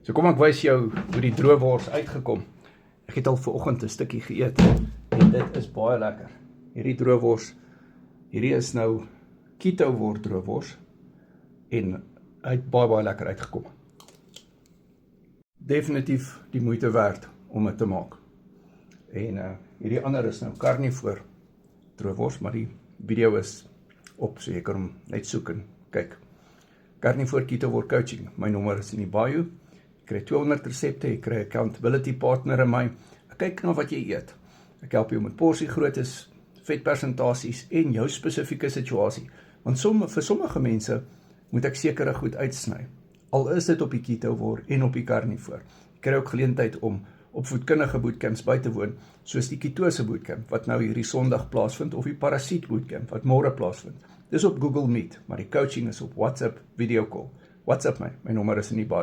So kom ek wys jou hoe die droewors uitgekom. Ek het al vanoggend 'n stukkie geëet en dit is baie lekker. Hierdie droewors, hierdie is nou keto wort droewors en hy het baie lekker uitgekom. Definitief die moeite werd om dit te maak. En hierdie ander is nou carnivore droewors, maar die video is op, so jy kan hom net soek en kyk. Carnivore Keto Wort Coaching, my nommer is in die bio. Jy kry 200 resepte, jy kry 'n accountability partner in my. Ek kyk na wat jy eet. Ek help jou met porsiegroottes, vetpersentasies en jou spesifieke situasie. Want vir sommige mense moet ek sekere goed uitsny. Al is dit op die keto word en op die carnivore. Jy kry ook geleentheid om opvoedkundige bootcamps by te woon, soos die ketose bootcamp, wat nou hierdie Sondag plaasvind, of die parasiet bootcamp, wat môre plaasvind. Dis op Google Meet, maar die coaching is op WhatsApp video call. WhatsApp my nommer is in die bio.